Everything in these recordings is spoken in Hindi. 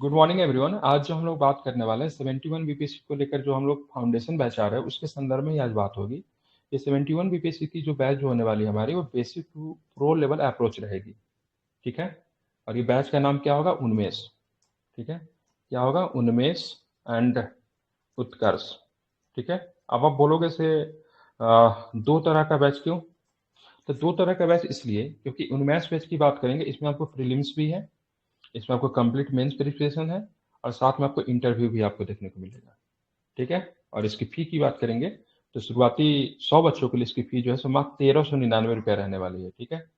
Good morning everyone. आज जो हम लोग बात करने वाले हैं 71 बीपीएससी को लेकर, जो हम लोग फाउंडेशन बैच आ रहा है उसके संदर्भ में ही आज बात होगी। ये 71 बीपीएससी की जो बैच जो होने वाली है हमारी, वो basic to pro level approach रहेगी। ठीक है। और ये बैच का नाम क्या होगा? उन्मेष। ठीक है। क्या होगा? उन्मेष एंड उत्कर्ष। ठीक है। अब आप बोलोगे से दो तरह का बैच क्यों? तो दो तरह का बैच इसलिए क्योंकि उन्मेष बैच की बात करेंगे, इसमें आपको प्रीलिम्स भी है, इसमें आपको कंप्लीट मेंस प्रिपरेशन है, और साथ में आपको इंटरव्यू भी आपको देखने को मिलेगा। ठीक है। और इसकी फी की बात करेंगे तो शुरुआती 100 बच्चों के लिए इसकी फी जो है सो मात्र 1399 रुपया रहने वाली है। ठीक है।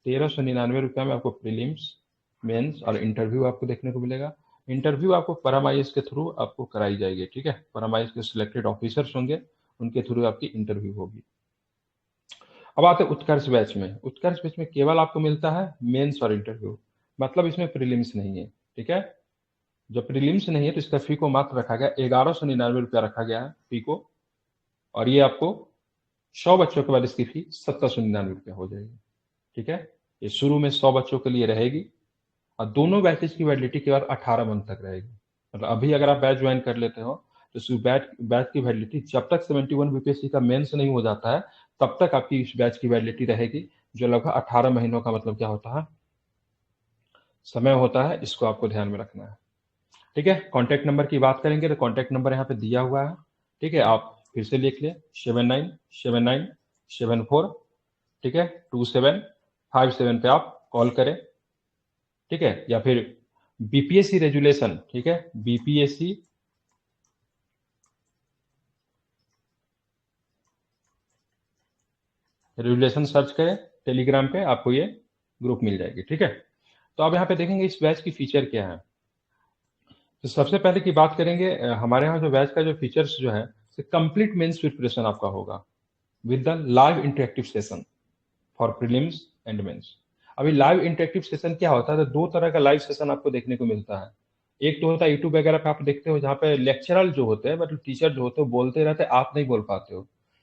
1399 रुपया में आपको प्रीलिम्स, मेंस और इंटरव्यू आपको देखने को मिलेगा। इंटरव्यू आपको परम आईएएस के थ्रू आपको कराई जाएगी। ठीक है। परम आईएएस के सिलेक्टेड ऑफिसर्स होंगे, उनके थ्रू आपकी इंटरव्यू होगी। अब आते हैं उत्कर्ष बैच में। उत्कर्ष बैच में केवल आपको मिलता है मेंस और इंटरव्यू, मतलब इसमें प्रीलिम्स नहीं है। ठीक है। जब प्रीलिम्स नहीं है तो इसका फी को मात्र रखा गया 1199 रुपया रखा गया है फी को। और ये आपको 100 बच्चों के बाद इसकी फी 1799 रुपया हो जाएगी। ठीक है। ये शुरू में 100 बच्चों के लिए रहेगी, और दोनों बैचेज की वैलिडिटी केवल 18 मंथ तक रहेगी। मतलब अभी अगर आप बैच ज्वाइन कर लेते हो तो इस बैच बैच की वैलिडिटी जब तक 71 बीपीएससी का मेंस नहीं हो जाता है तब तक आपकी इस बैच की वैलिडिटी रहेगी, जो लगभग 18 महीनों का मतलब क्या होता है? समय होता है। इसको आपको ध्यान में रखना है। ठीक है। कॉन्टैक्ट नंबर की बात करेंगे तो कॉन्टैक्ट नंबर यहाँ पे दिया हुआ है। ठीक है। आप फिर से लिख लें 797974। ठीक है। 2757 पे आप कॉल करें। ठीक है। या फिर बीपीएससी रेजुलेशन, ठीक है, बीपीएससी रेजुलेशन सर्च करें टेलीग्राम पे, आपको ये ग्रुप मिल जाएगी। ठीक है। तो अब यहाँ पे देखेंगे इस बैच की फीचर क्या है। तो सबसे पहले की बात करेंगे, हमारे यहाँ जो बैच का जो फीचर्स जो है, कंप्लीट मेंस प्रिपरेशन आपका होगा with the live interactive session for prelims and mains. अभी लाइव इंटरेक्टिव सेशन क्या होता है? तो दो तरह का लाइव सेशन आपको देखने को मिलता है। एक तो होता है यूट्यूब वगैरह पे आप देखते हो, जहाँ पे लेक्चरर जो होते हैं, मतलब टीचर जो होते हैं बोलते रहते हैं, आप नहीं बोल पाते हो।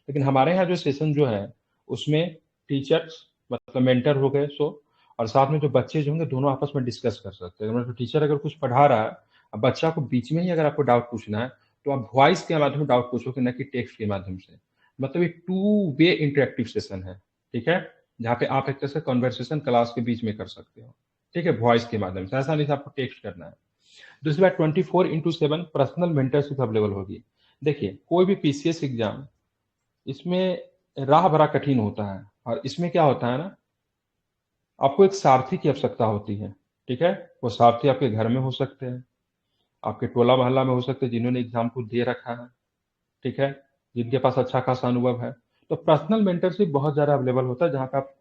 लेकिन हमारे यहाँ जो सेशन जो है उसमें टीचर्स, मतलब मेंटर हो गए सो, और साथ में जो बच्चे जो होंगे दोनों आपस में डिस्कस कर सकते हैं। मतलब टीचर अगर कुछ पढ़ा रहा है, अब बच्चा को बीच में ही अगर आपको डाउट पूछना है तो आप वॉइस के माध्यम से डाउट पूछोगे, न कि टेक्स्ट के माध्यम से। मतलब ये टू वे इंटरेक्टिव सेशन है। ठीक है। जहाँ पे आप एक तरह से कॉन्वर्सेशन क्लास के बीच में कर सकते हो। ठीक है। वॉइस के माध्यम से, ऐसा नहीं आपको टेक्स्ट करना है। दूसरी बात, 24x7 पर्सनल मेंटरशिप अवेलेबल होगी। देखिए, कोई भी पीसीएस एग्जाम, इसमें राह भरा कठिन होता है, और इसमें क्या होता है ना, आपको एक सारथी की आवश्यकता होती है। ठीक है। वो सारथी आपके घर में हो सकते हैं, आपके टोला मोहल्ला में हो सकते हैं, जिन्होंने एग्जाम को दे रखा है। ठीक है। जिनके पास अच्छा खासा अनुभव है। तो पर्सनल मेंटरशिप बहुत ज़्यादा अवेलेबल होता है, जहाँ पे आप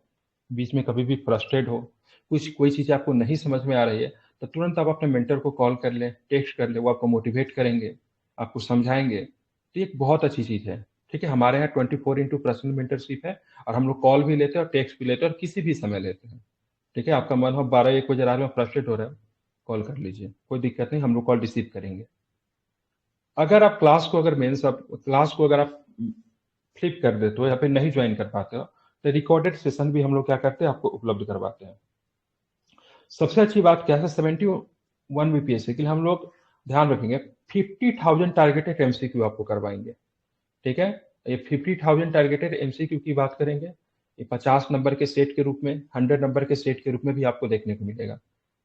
बीच में कभी भी फ्रस्ट्रेट हो, कुछ कोई चीज़ आपको नहीं समझ में आ रही है, तो तुरंत आप अपने मेंटर को कॉल कर लें, टेक्स्ट कर लें, वो आपको मोटिवेट करेंगे, आपको समझाएंगे। तो ये एक बहुत अच्छी चीज़ है। ठीक है। हमारे यहाँ 24x पर्सनल मेंटरशिप है, और हम लोग कॉल भी लेते हैं और टेक्स्ट भी लेते हैं, और किसी भी समय लेते हैं। ठीक है। आपका मन हो 12-1 बजे रात में फ्रस्ट्रेट हो रहा है, कॉल कर लीजिए, कोई दिक्कत नहीं, हम लोग कॉल रिसीव करेंगे। अगर आप क्लास को, अगर मेंस आप क्लास को अगर आप फ्लिप कर देते हो या फिर नहीं ज्वाइन कर पाते हो, तो रिकॉर्डेड सेशन भी हम लोग क्या करते हैं, आपको उपलब्ध करवाते हैं। सबसे अच्छी बात क्या है, 71 बीपीएससी के लिए हम लोग ध्यान रखेंगे 50,000 टारगेटेड एमसीक्यू आपको करवाएंगे। ठीक है। ये 50,000 टारगेटेड एमसीक्यू की बात करेंगे, ये 50 नंबर के सेट के रूप में, 100 नंबर के सेट के रूप में भी आपको देखने को मिलेगा।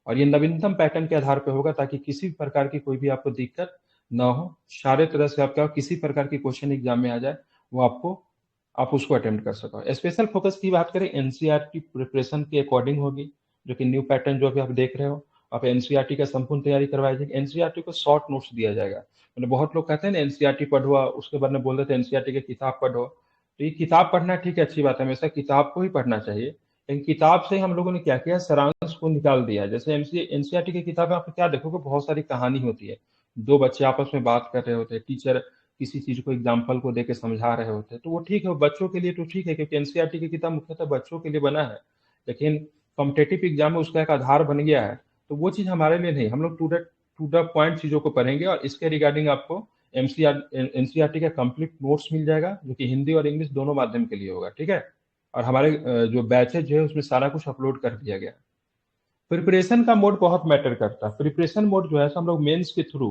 और ये नवीनतम पैटर्न के आधार पर होगा, ताकि किसी भी प्रकार की कोई भी आपको दिक्कत ना हो। सारे तरह से आपका किसी प्रकार की क्वेश्चन एग्जाम में आ जाए, वो आपको, आप उसको अटेम्प्ट कर सको। स्पेशल फोकस की बात करें, एनसीईआरटी प्रिपरेशन के अकॉर्डिंग होगी, जो कि न्यू पैटर्न जो अभी आप देख रहे हो। आप एनसीईआरटी का संपूर्ण तैयारी करवाई जाएगी। एनसीईआरटी को शॉर्ट नोट्स दिया जाएगा। मतलब बहुत लोग कहते हैं ना एनसीईआरटी पढ़ो, उसके बाद में बोल देते हैं एनसीईआरटी की किताब पढ़ो। तो ये किताब पढ़ना ठीक है, अच्छी बात है, हमेशा किताब को ही पढ़ना चाहिए। लेकिन किताब से हम लोगों ने क्या किया, सारांश को निकाल दिया। जैसे एनसीईआरटी की किताब में आप क्या देखोगे, बहुत सारी कहानी होती है, दो बच्चे आपस में बात कर रहे होते हैं, टीचर किसी चीज को एग्जाम्पल को देके समझा रहे होते हैं, तो वो ठीक है, वो बच्चों के लिए तो ठीक है, क्योंकि एनसीईआरटी की किताब मुख्यतः बच्चों के लिए बना है। लेकिन कॉम्पिटेटिव एग्जाम में उसका एक आधार बन गया है, तो वो चीज हमारे लिए नहीं। हम लोग टू द पॉइंट चीजों को पढ़ेंगे, और इसके रिगार्डिंग आपको एनसीईआरटी का कंप्लीट नोट्स मिल जाएगा, जो कि हिंदी और इंग्लिश दोनों माध्यम के लिए होगा। ठीक है। और हमारे जो बैचेज है उसमें सारा कुछ अपलोड कर दिया गया है। प्रिपरेशन का मोड बहुत मैटर करता है। प्रिपरेशन मोड जो है हम लोग मेंस के थ्रू,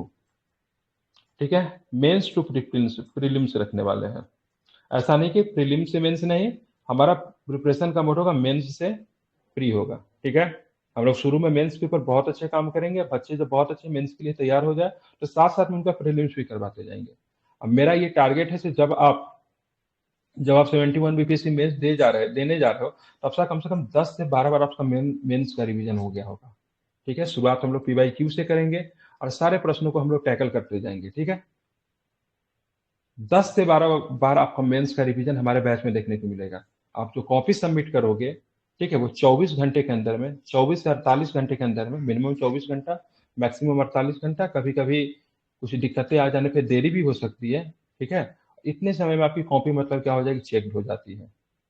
ठीक है, मेंस टू प्रीलिम्स रखने वाले हैं। ऐसा नहीं कि प्रीलिम्स से मेंस नहीं, हमारा प्रिपरेशन का मोड होगा मेंस से प्री होगा, ठीक है। हम लोग शुरू में मेंस के ऊपर बहुत अच्छे काम करेंगे, बच्चे जब बहुत अच्छे मेंस के लिए तैयार हो जाए तो साथ साथ में उनका प्रीलिम्स भी करवाते जाएंगे। अब मेरा ये टारगेट है कि जब आप 71 बीपीएससी मेंस देने जा रहे हो, तब से कम 10 से 12 बार आपका मेंस का रिवीजन हो गया होगा, ठीक है। शुरुआत हम लोग पीवाईक्यू से करेंगे और सारे प्रश्नों को हम लोग टैकल करते जाएंगे, ठीक है। 10 से 12 बार आपका मेंस का रिवीजन हमारे बैच में देखने को मिलेगा। आप जो कॉपी सबमिट करोगे, ठीक है, वो 24 घंटे के अंदर में, 24 से 48 घंटे के अंदर में, मिनिमम 24 घंटा, मैक्सिमम 48 घंटा, कभी कभी कुछ दिक्कतें आ जाने पे देरी भी हो सकती है, ठीक है। इतने समय में आपकी कॉपी मतलब क्या हो जाएगी, चेक हो जाती है,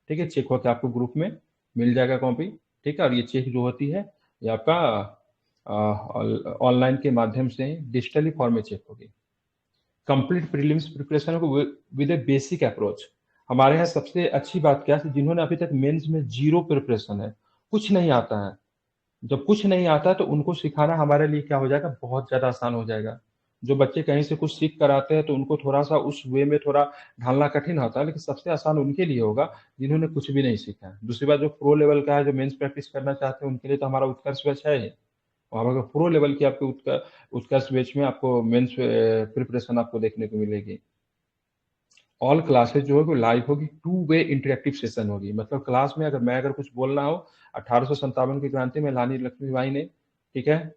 ठीक है। चेक होकर आपको ग्रुप में मिल जाएगा कॉपी, ठीक है। और ये चेक जो होती है ये आपका ऑनलाइन के माध्यम से डिजिटली फॉर्म में चेक होगी। कंप्लीट प्रीलिम्स प्रिपरेशन को विद ए बेसिक अप्रोच। हमारे यहाँ सबसे अच्छी बात क्या है, जिन्होंने अभी तक मेंस में जीरो प्रिपरेशन है, कुछ नहीं आता है, जब कुछ नहीं आता है तो उनको सिखाना हमारे लिए क्या हो जाएगा, बहुत ज्यादा आसान हो जाएगा। जो बच्चे कहीं से कुछ सीख कर आते हैं तो उनको थोड़ा सा उस वे में थोड़ा ढालना कठिन होता है, लेकिन सबसे आसान उनके लिए होगा जिन्होंने कुछ भी नहीं सीखा है। दूसरी बात, जो प्रो लेवल का है, जो मेंस प्रैक्टिस करना चाहते हैं, उनके लिए तो हमारा उत्कर्ष बैच है ही। वहाँ पर प्रो लेवल की आपको उत्कर्ष बैच में आपको मेंस प्रिपरेशन आपको देखने को मिलेगी। ऑल क्लासेस जो होगी लाइव होगी, 2 वे इंटरेक्टिव सेशन होगी। मतलब क्लास में अगर कुछ बोलना हो, 1857 की क्रांति में रानी लक्ष्मीबाई ने, ठीक है,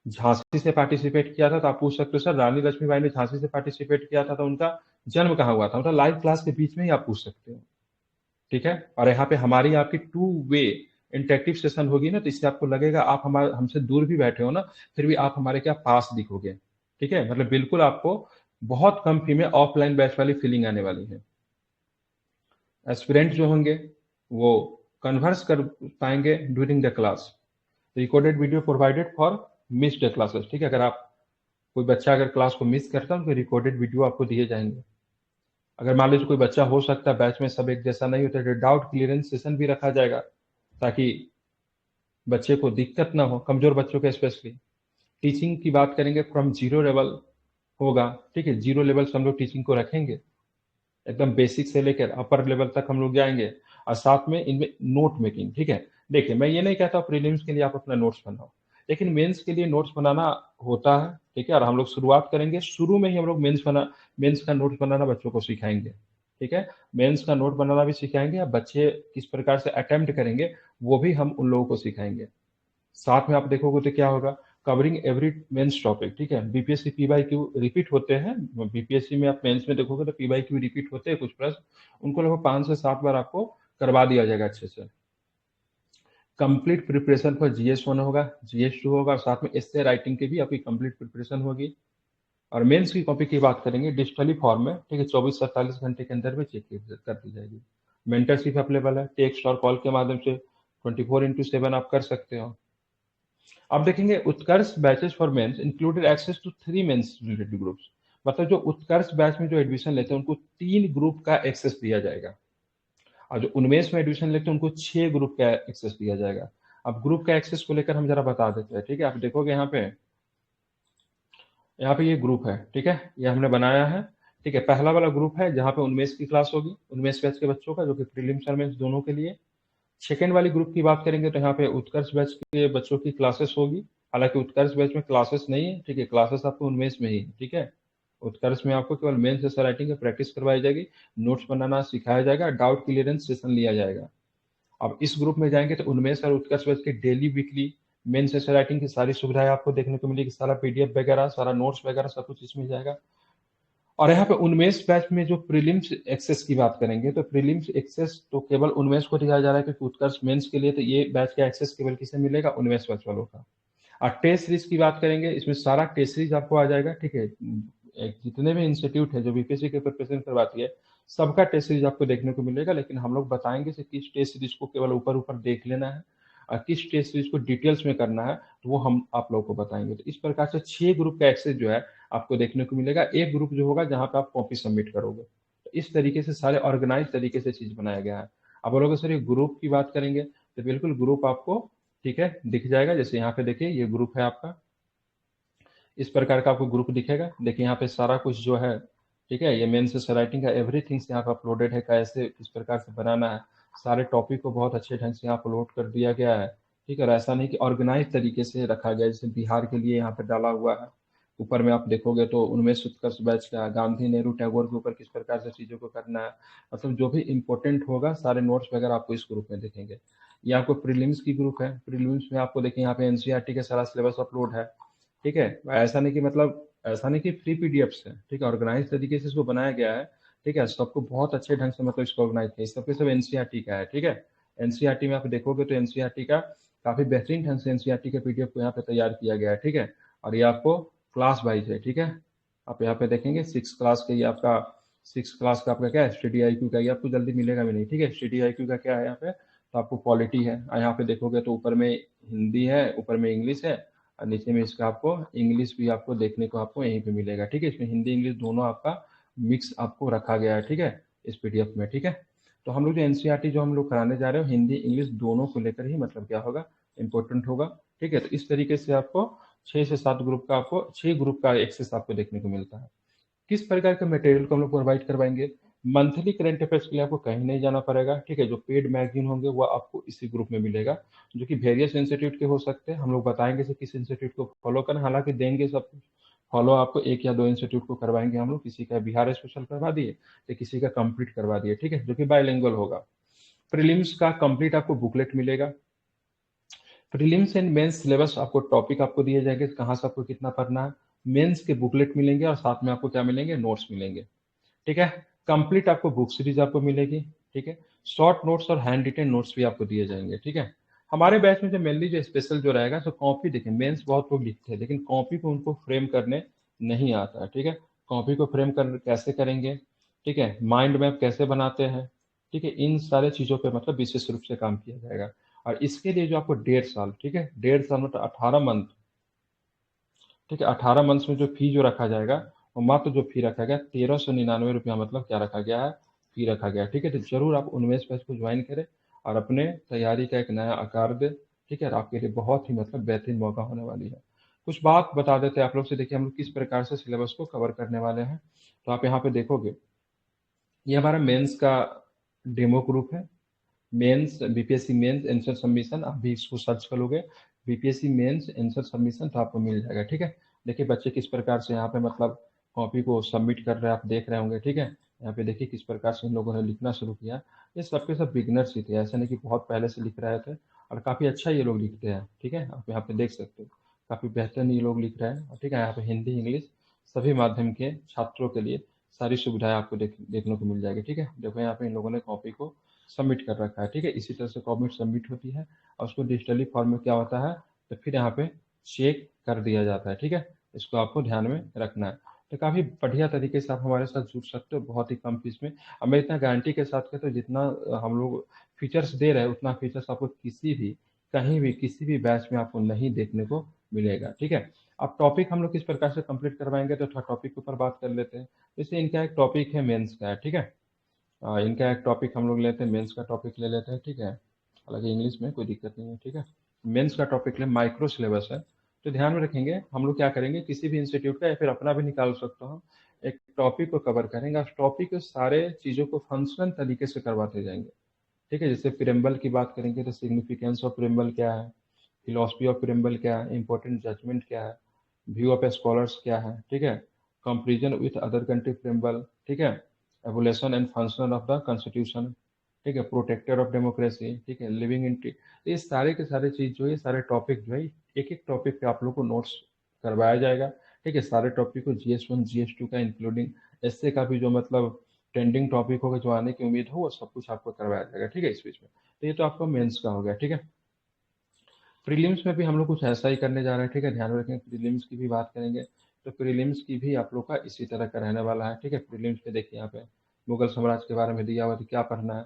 झांसी से पार्टिसिपेट किया था, तो आप पूछ सकते हो सर रानी लक्ष्मीबाई ने झांसी से पार्टिसिपेट किया था तो उनका जन्म कहाँ हुआ था, मतलब लाइव क्लास के बीच में ही आप पूछ सकते हो, ठीक है। और यहाँ पे हमारी आपकी 2 वे इंटरेक्टिव सेशन होगी ना, तो इससे आपको लगेगा आप हमारे हमसे दूर भी बैठे हो ना, फिर भी आप हमारे क्या पास दिखोगे, ठीक है। मतलब बिल्कुल आपको बहुत कम फी में ऑफलाइन बैच वाली फीलिंग आने वाली है। एस्पिरेंट जो होंगे वो कन्वर्स कर पाएंगे during the class. Recorded video provided for missed classes, ठीक है। अगर आप कोई बच्चा अगर क्लास को मिस करता है तो रिकॉर्डेड वीडियो आपको दिए जाएंगे। अगर मान लीजिए कोई बच्चा हो सकता है बैच में सब एक जैसा नहीं होता, तो डाउट क्लियरेंस सेशन भी रखा जाएगा ताकि बच्चे को दिक्कत ना हो, कमजोर बच्चों के स्पेशली। टीचिंग की बात करेंगे फ्रॉम जीरो लेवल होगा, ठीक है। जीरो लेवल से हम लोग टीचिंग को रखेंगे, एकदम बेसिक से लेकर अपर लेवल तक हम लोग जाएंगे। और साथ में इनमें नोट मेकिंग, ठीक है। देखिए मैं ये नहीं कहता प्रीलिम्स के लिए आप अपना नोट्स बनाओ, लेकिन मेंस के लिए नोट्स बनाना होता है, ठीक है। और हम लोग शुरुआत करेंगे, शुरू में ही हम लोग मेंस का नोट्स बनाना बच्चों को सिखाएंगे, ठीक है। मेंस का नोट बनाना भी सिखाएंगे, बच्चे किस प्रकार से अटेम्प्ट करेंगे वो भी हम उन लोगों को सिखाएंगे। साथ में आप देखोगे तो क्या होगा, कवरिंग एवरी मेंस टॉपिक, ठीक है। BPSC P by Q repeat होते हैं, बीपीएससी में आप मेंस में देखोगे तो पी बाई क्यू रिपीट होते हैं कुछ प्रश्न, उनको लगभग 5 से 7 बार आपको करवा दिया जाएगा अच्छे से। कंप्लीट प्रिपरेशन फॉर GS1 होगा, GS2 होगा, और साथ में एस्से राइटिंग की भी आपकी कंप्लीट प्रिपरेशन होगी। और मेंस की कॉपी की बात करेंगे डिजिटली फॉर्म में, ठीक है, 24 से 48 घंटे के अंदर में चेक कर दी जाएगी। मेंटरशिप अवेलेबल है, टेक्स्ट और कॉल के माध्यम से 24/7 आप कर सकते हो। अब देखेंगे Utkarsh batches for mains included access to 3 mains related groups. मतलब जो उत्कर्ष बैच में जो एडमिशन लेते हैं उनको 3 ग्रुप का एक्सेस दिया जाएगा, और जो उन्मेष में एडमिशन लेते हैं उनको 6 ग्रुप का एक्सेस दिया जाएगा। अब ग्रुप का एक्सेस को लेकर हम जरा बता देते हैं, ठीक है। आप देखोगे यहाँ पे ये ग्रुप है, ठीक है, ये हमने बनाया है, ठीक है। पहला वाला ग्रुप है जहाँ पे उन्मेष की क्लास होगी, उन्मेष बैच के बच्चों का, जो कि प्रीलिम्स और मेंस दोनों के लिए। सेकेंड वाली ग्रुप की बात करेंगे तो यहाँ पे उत्कर्ष बैच के बच्चों की क्लासेस होगी। हालांकि उत्कर्ष बैच में क्लासेस नहीं है, ठीक है, क्लासेस आपको उन्मेष में ही, ठीक है। उत्कर्ष में आपको केवल मेंस जैसा राइटिंग की प्रैक्टिस करवाई जाएगी, नोट्स बनाना सिखाया जाएगा, डाउट क्लियरेंस सेशन लिया जाएगा। अब इस ग्रुप में जाएंगे तो उन्मेष और उत्कर्ष बैच के डेली वीकली मेंस जैसा राइटिंग की सारी सुविधाएं आपको देखने को मिलेगी, सारा पीडीएफ वगैरह, सारा नोट्स वगैरह सब कुछ इसमें जाएगा। और यहाँ पे उन्मेष बैच में जो प्रीलिम्स एक्सेस की बात करेंगे तो प्रीलिम्स एक्सेस तो केवल उन्मेष को दिया जा रहा है, क्योंकि उत्कर्ष मेंस के लिए तो ये बैच का एक्सेस केवल किसे मिलेगा, उन्मेष बैच वालों का। और टेस्ट सीरीज की बात करेंगे, इसमें सारा टेस्ट सीरीज आपको आ जाएगा, ठीक है। जितने भी इंस्टीट्यूट है जो बीपीएससी के प्रिपरेशन करवाती है, सबका टेस्ट सीरीज आपको देखने को मिलेगा, लेकिन हम लोग बताएंगे कि किस टेस्ट सीरीज को केवल ऊपर ऊपर देख लेना है और किस टेस्ट सीरीज को डिटेल्स में करना है, तो वो हम आप लोगों को बताएंगे। तो इस प्रकार से 6 ग्रुप का एक्सेस जो है आपको देखने को मिलेगा। एक ग्रुप जो होगा जहां पे आप कॉपी सबमिट करोगे, तो इस तरीके से सारे ऑर्गेनाइज तरीके से चीज बनाया गया है। अब बोलोगे सर ये ग्रुप की बात करेंगे तो बिल्कुल ग्रुप आपको, ठीक है, दिख जाएगा। जैसे यहाँ पे देखिए ये ग्रुप है आपका, इस प्रकार का आपको ग्रुप दिखेगा। देखिए यहाँ पे सारा कुछ जो है, ठीक है, ये मेंस राइटिंग का एवरीथिंग यहाँ पे अपलोडेड है, कैसे किस प्रकार से बनाना है, सारे टॉपिक को बहुत अच्छे ढंग से यहाँ अपलोड कर दिया गया है, ठीक है। और ऐसा नहीं कि ऑर्गेनाइज तरीके से रखा गया, जैसे बिहार के लिए यहाँ पे डाला हुआ है। ऊपर में आप देखोगे तो उनमें उत्कर्ष बैच का, गांधी नेहरू टैगोर के ऊपर किस प्रकार से चीजों को करना है, मतलब जो भी इंपॉर्टेंट होगा सारे नोट्स वगैरह आपको इस ग्रुप में दिखेंगे। ये आपको प्रीलिम्स की ग्रुप है, प्रीलिम्स में आपको देखिए यहाँ पे एनसीईआरटी का सारा सिलेबस अपलोड है, ठीक है। ऐसा नहीं कि मतलब, ऐसा नहीं कि फ्री पीडीएफ्स है, ठीक है, ऑर्गेनाइज तरीके से इसको बनाया गया है, ठीक है। सबको बहुत अच्छे ढंग से मतलब इसको ऑर्गेनाइज किया, सबके सब एनसीईआरटी का है, ठीक है। एनसीईआरटी में आप देखोगे तो एनसीईआरटी का काफी बेहतरीन ढंग से एनसीईआरटी के पीडीएफ को यहाँ पे तैयार किया गया है, ठीक है। और ये आपको क्लास वाइज है, ठीक है। आप यहाँ पे देखेंगे 6 क्लास का, ये आपका 6 क्लास का आपका क्या है, स्टडी आईक्यू का, ये आपको जल्दी मिलेगा भी नहीं, ठीक है। स्टडी आईक्यू का क्या है यहाँ पे, तो आपको पॉलिटी है, और यहाँ पे देखोगे तो ऊपर में हिंदी है, ऊपर में इंग्लिश है, और नीचे में इसका आपको इंग्लिश भी आपको देखने को आपको यहीं पे मिलेगा, ठीक है। इसमें हिंदी इंग्लिश दोनों आपका मिक्स आपको रखा गया है, ठीक है, इस पीडीएफ में, ठीक है। तो हम लोग जो एनसीईआरटी जो हम लोग कराने जा रहे हो, हिंदी इंग्लिश दोनों को लेकर ही मतलब क्या होगा, इंपॉर्टेंट होगा, ठीक है। तो इस तरीके से आपको 6 से 7 ग्रुप का, आपको 6 ग्रुप का एक्सेस आपको देखने को मिलता है। किस प्रकार के मटेरियल को हम लोग प्रोवाइड करवाएंगे, मंथली करंट अफेयर्स के लिए आपको कहीं नहीं जाना पड़ेगा, ठीक है। जो पेड मैगजीन होंगे वो आपको इसी ग्रुप में मिलेगा, जो कि वेरियस इंस्टीट्यूट के हो सकते हैं, हम लोग बताएंगे से किस इंस्टीट्यूट को फॉलो करना, हालांकि देंगे सब कुछ फॉलो आपको, 1 या 2 इंस्टीट्यूट को करवाएंगे हम लोग, किसी का बिहार स्पेशल करवा दिए तो किसी का कंप्लीट करवा दिए, ठीक है, जो कि बाइलिंगुअल होगा। प्रीलिम्स का कंप्लीट आपको बुकलेट मिलेगा। प्रीलिम्स एंड मेंस सिलेबस आपको टॉपिक आपको दिए जाएंगे, कहाँ से आपको कितना पढ़ना है, मेंस के बुकलेट मिलेंगे, और साथ में आपको क्या मिलेंगे, नोट्स मिलेंगे, ठीक है। कंप्लीट आपको बुक सीरीज आपको मिलेगी, ठीक है। शॉर्ट नोट्स और हैंड रिटेन नोट्स भी आपको दिए जाएंगे, ठीक है। हमारे बैच में जो मेनली जो स्पेशल जो रहेगा, तो कॉपी देखें, मेंस बहुत लोग लिखते हैं लेकिन कॉपी को उनको फ्रेम करने नहीं आता है, ठीक है। कॉपी को फ्रेम कर कैसे करेंगे, ठीक है, माइंड मैप कैसे बनाते हैं, ठीक है, इन सारे चीजों पे मतलब विशेष रूप से काम किया जाएगा। और इसके लिए जो आपको 1.5 साल, ठीक है, 1.5 साल मतलब 18 मंथ, ठीक है, 18 मंथ्स में जो फी जो रखा जाएगा, वो मात्र जो फी रखा गया 1399 रुपया, मतलब क्या रखा गया है, फी रखा गया है, ठीक है। तो जरूर आप उन्मेष बैच को ज्वाइन करें और अपने तैयारी का एक नया आकार दे, ठीक है। और आपके लिए बहुत ही मतलब बेहतरीन मौका होने वाली है। कुछ बात बता देते हैं आप लोग से, देखिए हम लोग किस प्रकार से सिलेबस को कवर करने वाले हैं। तो आप यहाँ पे देखोगे, ये हमारा मेंस का डेमो ग्रुप है। Mains, BPSC mains answer submission, आप भी इसको सर्च करोगे बीपीएससी मेंस आंसर सबमिशन, तो आपको मिल जाएगा, ठीक है। देखिए बच्चे किस प्रकार से यहाँ पे मतलब कॉपी को सबमिट कर रहे हैं, आप देख रहे होंगे, ठीक है। यहाँ पे देखिए किस प्रकार से इन लोगों ने लिखना शुरू किया। ये सबके सब बिगनर्स ही थे, ऐसा नहीं कि बहुत पहले से लिख रहे थे, और काफ़ी अच्छा ये लोग लिखते हैं, ठीक है। आप यहाँ पे देख सकते हो काफ़ी बेहतरीन ये लोग लिख रहे हैं, ठीक है। यहाँ पे हिंदी इंग्लिश सभी माध्यम के छात्रों के लिए सारी सुविधाएं आपको देखने को मिल जाएगी, ठीक है। देखो यहाँ पे इन लोगों ने कॉपी को सबमिट कर रखा है, ठीक है। इसी तरह से कॉपी सबमिट होती है और उसको डिजिटली फॉर्म में क्या होता है, तो फिर यहाँ पे चेक कर दिया जाता है, ठीक है। इसको आपको ध्यान में रखना है। तो काफ़ी बढ़िया तरीके से आप हमारे साथ जुड़ सकते हो, बहुत ही कम फीस में। अब मैं इतना गारंटी के साथ कहता हूँ, जितना हम लोग फीचर्स दे रहे हैं उतना फीचर्स आपको किसी भी, कहीं भी, किसी भी बैच में आपको नहीं देखने को मिलेगा, ठीक है। अब टॉपिक हम लोग किस प्रकार से कंप्लीट करवाएंगे, तो थोड़ा टॉपिक के ऊपर बात कर लेते हैं। जैसे इनका एक टॉपिक है मेंस का है, ठीक है। इनका एक टॉपिक हम लोग लेते हैं, मेंस का टॉपिक ले लेते हैं, ठीक है। हालांकि इंग्लिश में कोई दिक्कत नहीं है, ठीक है। मेंस का टॉपिक ले, माइक्रो सिलेबस है। तो ध्यान में रखेंगे हम लोग क्या करेंगे, किसी भी इंस्टीट्यूट का या फिर अपना भी निकाल सकते हो, एक टॉपिक को कवर करेंगे, उस टॉपिक के सारे चीज़ों को फंक्शनल तरीके से करवाते जाएंगे, ठीक है। जैसे प्रेम्बल की बात करेंगे तो सिग्निफिकेंस ऑफ प्रेम्बल क्या है, फिलोसफी ऑफ प्रेम्बल क्या है, इंपॉर्टेंट जजमेंट क्या है, व्यू ऑफ स्कॉलर्स क्या है, ठीक है, comparison with other country preamble, ठीक है, evolution and function of the constitution, ठीक है, प्रोटेक्टर ऑफ डेमोक्रेसी, ठीक है, लिविंग इन, ये सारे के सारे चीज जो है, सारे टॉपिक जो है, एक एक टॉपिक पे आप लोग को नोट्स करवाया जाएगा, ठीक है। सारे टॉपिक को GS1 GS2 का इंक्लूडिंग एसए का भी जो मतलब ट्रेंडिंग टॉपिक होगा, जो आने की उम्मीद हो, वो सब कुछ आपको करवाया जाएगा, ठीक है, इस बीच में। तो ये तो आपका मेंस का हो गया, ठीक है। प्रीलिम्स में भी हम लोग कुछ ऐसा ही करने जा रहे हैं, ठीक है। ध्यान में रखें, प्रीलिम्स की भी बात करेंगे तो प्रीलिम्स की भी आप लोग का इसी तरह का रहने वाला है, ठीक है। प्रीलिम्स पे देखिए यहाँ पे मुगल साम्राज्य के बारे में दिया हुआ है, तो क्या पढ़ना है,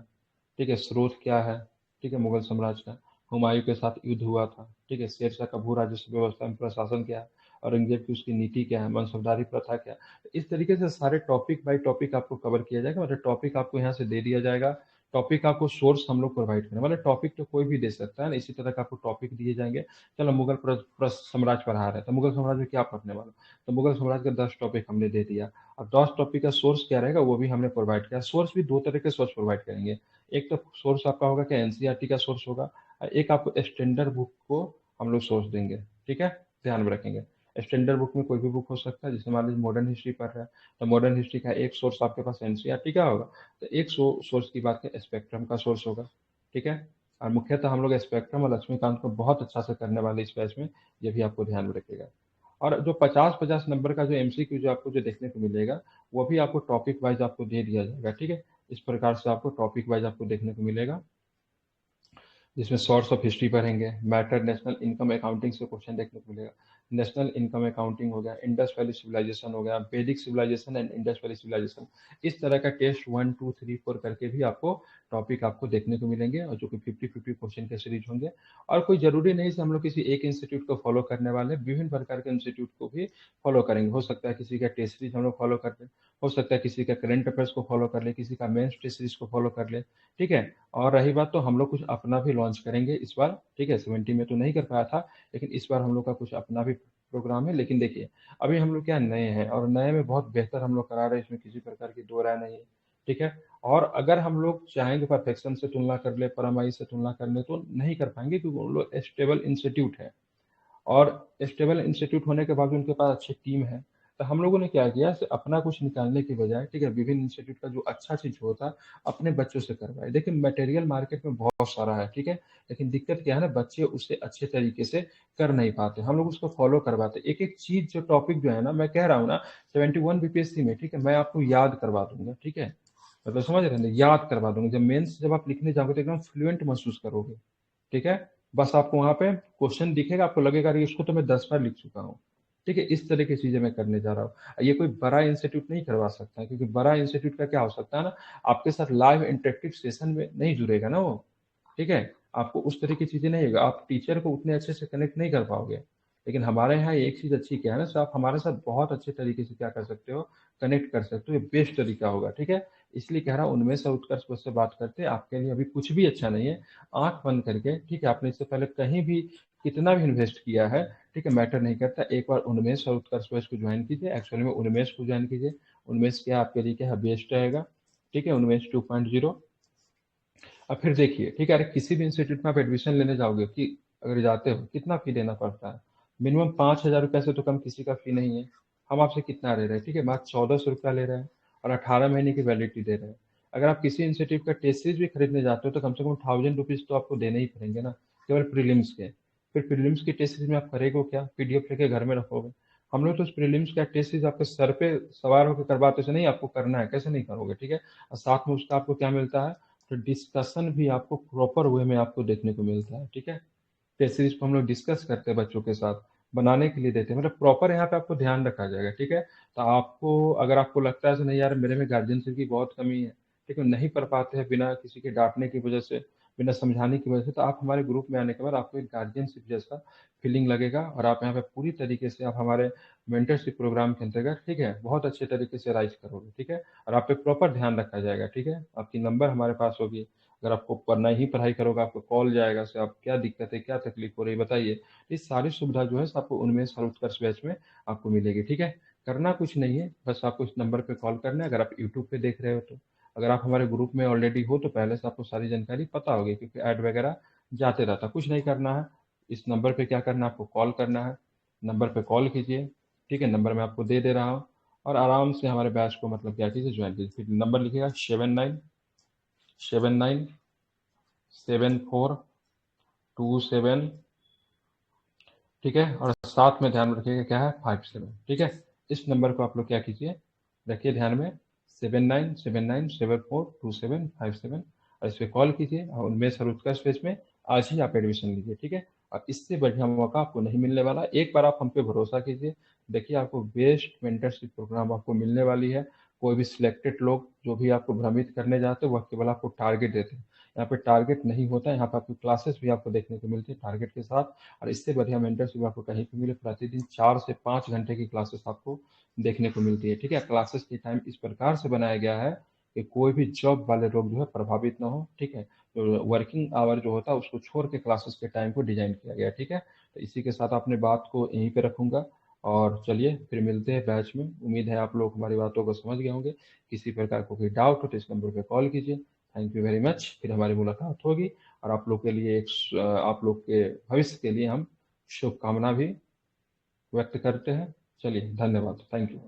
ठीक है, स्रोत क्या है, ठीक है, मुगल साम्राज्य का, हुमायूं के साथ युद्ध हुआ था, ठीक है, शेरशाह का भू राजस्व व्यवस्था में प्रशासन क्या है, औरंगजेब की उसकी नीति क्या है, मनसबदारी प्रथा क्या है। इस तरीके से सारे टॉपिक बाय टॉपिक आपको कवर किया जाएगा, मतलब टॉपिक आपको यहाँ से दे दिया जाएगा, टॉपिक आपको सोर्स हम लोग प्रोवाइड करें, मतलब टॉपिक तो कोई भी दे सकता है ना, इसी तरह का आपको टॉपिक दिए जाएंगे। चलो मुगल साम्राज्य पढ़ा रहे हैं, तो मुगल साम्राज्य में क्या पढ़ने वाला, तो मुगल साम्राज्य का 10 टॉपिक हमने दे दिया। अब 10 टॉपिक का सोर्स क्या रहेगा वो भी हमने प्रोवाइड किया। सोर्स भी 2 तरह के सोर्स प्रोवाइड करेंगे। एक तो सोर्स आपका होगा कि एनसीईआरटी का सोर्स होगा, और एक आपको स्टैंडर्ड बुक को हम लोग सोर्स देंगे, ठीक है, ध्यान में रखेंगे। स्टैंडर्ड बुक में कोई भी बुक हो सकता है, जैसे मान लीजिए मॉडर्न हिस्ट्री पढ़ रहा है, तो मॉडर्न हिस्ट्री का एक सोर्स आपके पास एनसीईआरटी का होगा, तो एक सोर्स की बात करें स्पेक्ट्रम का सोर्स होगा, ठीक है। और मुख्यतः हम लोग स्पेक्ट्रम और लक्ष्मीकांत को बहुत अच्छा से करने वाले इस बैच में, ये भी आपको ध्यान में रखिएगा। और जो 50-50 नंबर का जो एमसीक्यू जो आपको जो देखने को मिलेगा, वो भी आपको टॉपिक वाइज आपको दे दिया जाएगा, ठीक है। इस प्रकार से आपको टॉपिक वाइज आपको देखने को मिलेगा, जिसमें सोर्स ऑफ हिस्ट्री पढ़ेंगे, मैटर नेशनल इनकम अकाउंटिंग से क्वेश्चन देखने को मिलेगा। नेशनल इनकम अकाउंटिंग हो गया, इंडस वैली सिविलाइजेशन हो गया, Vedic civilization and Indus valley civilization, इस तरह का टेस्ट 1 2 3 4 करके भी आपको टॉपिक आपको देखने को मिलेंगे, और जो कि 50-50 क्वेश्चन के सीरीज होंगे। और कोई जरूरी नहीं है हम लोग किसी एक इंस्टीट्यूट को फॉलो करने वाले, विभिन्न प्रकार के इंस्टीट्यूट को भी फॉलो करेंगे। हो सकता है किसी का टेस्ट सीरीज हम लोग फॉलो कर ले, हो सकता है किसी का करंट अफेयर्स को फॉलो कर ले, किसी का मेंस टेस्ट सीरीज को फॉलो कर ले, ठीक है। और रही बात, तो हम लोग कुछ अपना भी लॉन्च करेंगे इस बार, ठीक है। 70 में तो नहीं कर पाया था, लेकिन इस बार हम लोग का कुछ अपना भी प्रोग्राम है। लेकिन देखिए, अभी हम लोग क्या नए हैं, और नए में बहुत बेहतर हम लोग करा रहे हैं, इसमें किसी प्रकार की दो राय नहीं है, ठीक है। और अगर हम लोग चाहेंगे परफेक्शन से तुलना कर ले, परमाई से तुलना कर ले, तो नहीं कर पाएंगे, क्योंकि वो लोग स्टेबल इंस्टीट्यूट है, और स्टेबल इंस्टीट्यूट होने के बाद भी उनके पास अच्छी टीम है। तो हम लोगों ने क्या किया, अपना कुछ निकालने की बजाय, ठीक है, विभिन्न इंस्टीट्यूट का जो अच्छा चीज होता है अपने बच्चों से करवाए। देखिए मटेरियल मार्केट में बहुत सारा है, ठीक है, लेकिन दिक्कत क्या है ना, बच्चे उसे अच्छे तरीके से कर नहीं पाते, हम लोग उसको फॉलो करवाते। एक एक चीज जो टॉपिक जो है ना, मैं कह रहा हूँ ना, 71 बीपीएससी में, ठीक है, मैं आपको याद करवा दूंगा, ठीक है, मतलब समझ रहे हैं, याद करवा दूंगा। जब मेंस जब आप लिखने जाओगे तो एकदम फ्लुएंट महसूस करोगे, ठीक है। बस आपको वहां पे क्वेश्चन दिखेगा, आपको लगेगा कि इसको तो मैं 10 बार लिख चुका हूँ, ठीक है। इस तरह की चीजें मैं करने जा रहा हूँ। ये कोई बड़ा इंस्टीट्यूट नहीं करवा सकता है, क्योंकि बड़ा इंस्टीट्यूट का क्या हो सकता है ना, आपके साथ लाइव इंटरेक्टिव सेशन में नहीं जुड़ेगा ना वो, ठीक है। आपको उस तरह की चीजें नहीं होगा, आप टीचर को उतने अच्छे से कनेक्ट नहीं कर पाओगे। लेकिन हमारे यहाँ एक चीज अच्छी क्या है ना, सर, आप हमारे साथ बहुत अच्छे तरीके से क्या कर सकते हो, कनेक्ट कर सकते हो, ये बेस्ट तरीका होगा, ठीक है। इसलिए कह रहा हूँ, उनमें से उत्कर्ष से बात करते हैं, आपके लिए अभी कुछ भी अच्छा नहीं है। आंख बंद करके, ठीक है, आपने इससे पहले कहीं भी कितना भी इन्वेस्ट किया है, ठीक है, मैटर नहीं करता, एक बार उन्मेष और उत्कर्ष को ज्वाइन कीजिए। एक्चुअली में उन्मेष को ज्वाइन कीजिए। उन्मेष क्या आपके लिए क्या है, बेस्ट रहेगा, ठीक है, उन्मेष 2.0। अब फिर देखिए, ठीक है, अरे किसी भी इंस्टीट्यूट में आप एडमिशन लेने जाओगे, कि अगर जाते हो, कितना फी देना पड़ता है, मिनिमम 5,000 रुपये से तो कम किसी का फी नहीं है। हम आपसे कितना ले रहे हैं, ठीक है, मात्र 1,400 रुपया ले रहे हैं, और 18 महीने की वैलिडिटी दे रहे हैं। अगर आप किसी इंस्टीट्यूट का टेस्ट सीरीज भी खरीदने जाते हो, तो कम से कम 1,000 रुपीज तो आपको देने ही पड़ेंगे ना, केवल प्रीलिम्स के। फिर प्रीलिम्स की टेस्ट सीरीज में आप करेगो क्या, पीडीएफ लेके घर में रखोगे। हम लोग तो उस प्रीलिम्स का टेस्ट सीरीज आपके सर पे सवार होकर करवाते से नहीं, आपको करना है, कैसे नहीं करोगे, ठीक है। और साथ में उसका आपको क्या मिलता है, तो डिस्कशन भी आपको प्रॉपर वे में आपको देखने को मिलता है, ठीक है। टेस्ट सीरीज को हम लोग डिस्कस करते हैं बच्चों के साथ, बनाने के लिए देते हैं, मतलब प्रॉपर यहाँ पे आपको ध्यान रखा जाएगा, ठीक है। तो आपको अगर आपको लगता है नहीं यार मेरे में गार्जियनशिप की बहुत कमी है, ठीक है, नहीं पढ़ पाते हैं बिना किसी के डांटने की वजह से, बिना समझाने की वजह से, तो आप हमारे ग्रुप में आने के बाद आपको एक गार्जियनशिप जैसा फीलिंग लगेगा, और आप यहाँ पे पूरी तरीके से आप हमारे मेंटरशिप प्रोग्राम के अंतर्गत, ठीक है, बहुत अच्छे तरीके से राइज करोगे, ठीक है। और आप पे प्रॉपर ध्यान रखा जाएगा, ठीक है, आपकी नंबर हमारे पास होगी। अगर आपको पढ़ना ही पढ़ाई करोगे, आपको कॉल जाएगा से आप क्या दिक्कत है, क्या तकलीफ हो रही है बताइए। इस सारी सुविधा जो है आपको उनमें सर उत्कर्ष बैच में आपको मिलेगी, ठीक है। करना कुछ नहीं है, बस आपको इस नंबर पे कॉल करना है। अगर आप यूट्यूब पे देख रहे हो तो, अगर आप हमारे ग्रुप में ऑलरेडी हो तो पहले से आपको सारी जानकारी पता होगी, क्योंकि ऐड वगैरह जाते रहता। कुछ नहीं करना है, इस नंबर पे क्या करना है, आपको कॉल करना है। नंबर पे कॉल कीजिए, ठीक है, नंबर मैं आपको दे दे रहा हूँ, और आराम से हमारे बैच को मतलब क्या कीजिए, ज्वाइन कीजिए। फिर नंबर लिखिएगा 79797427, ठीक है, और साथ में ध्यान रखिएगा क्या है, 57, ठीक है। इस नंबर को आप लोग क्या कीजिए, रखिए ध्यान में, 7979742757, और इस पर कॉल कीजिए, और उनमें सर उत्कर्ष फेज में आज ही आप एडमिशन लीजिए, ठीक है। और इससे बढ़िया मौका आपको नहीं मिलने वाला। एक बार आप हम पे भरोसा कीजिए, देखिए आपको बेस्ट मेंटरशिप प्रोग्राम आपको मिलने वाली है। कोई भी सिलेक्टेड लोग जो भी आपको भ्रमित करने जाते हैं, वह केवल आपको टारगेट देते हैं। यहाँ पे टारगेट नहीं होता है, यहाँ पे आपकी क्लासेस भी आपको देखने को मिलती है टारगेट के साथ। और इससे बढ़िया मेंटरशिप आपको कहीं पे मिले, प्रतिदिन 4 से 5 घंटे की क्लासेस आपको देखने को मिलती है, ठीक है। क्लासेस की टाइम इस प्रकार से बनाया गया है कि कोई भी जॉब वाले लोग जो है प्रभावित ना हो, ठीक है। तो वर्किंग आवर जो होता है उसको छोड़ के क्लासेस के टाइम को डिजाइन किया गया है, ठीक है। तो इसी के साथ अपने बात को यहीं पे रखूंगा, और चलिए फिर मिलते हैं बैच में। उम्मीद है आप लोग हमारी बातों को समझ गए होंगे। किसी प्रकार को कोई डाउट हो तो इस नंबर पे कॉल कीजिए। थैंक यू वेरी मच, फिर हमारी मुलाकात होगी। और आप लोग के लिए आप लोग के भविष्य के लिए हम शुभकामना भी व्यक्त करते हैं। चलिए, धन्यवाद, थैंक यू।